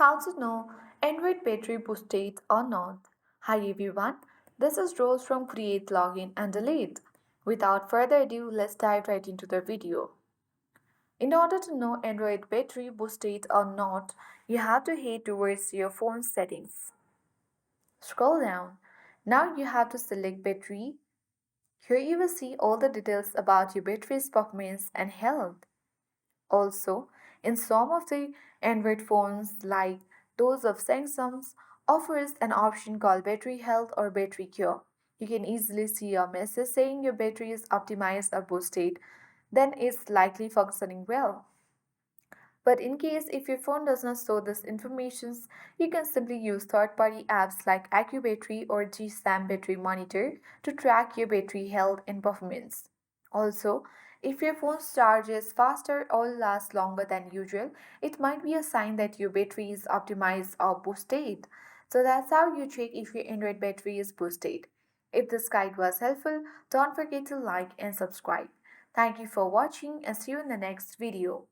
How to know Android battery boosted or not? Hi everyone, this is Rose from Create Login and Delete. Without further ado, let's dive right into the video. In order to know Android battery boosted or not, you have to head towards your phone settings. Scroll down. Now you have to select battery. Here you will see all the details about your battery's performance and health. Also, in some of the Android phones, like those of Samsung's, offers an option called Battery Health or Battery Cure. You can easily see a message saying your battery is optimized or boosted, then it's likely functioning well. But in case if your phone does not show this information, you can simply use third-party apps like AccuBattery or GSAM Battery Monitor to track your battery health and performance. Also, if your phone charges faster or lasts longer than usual, it might be a sign that your battery is optimized or boosted. So that's how you check if your Android battery is boosted. If this guide was helpful, don't forget to like and subscribe. Thank you for watching and see you in the next video.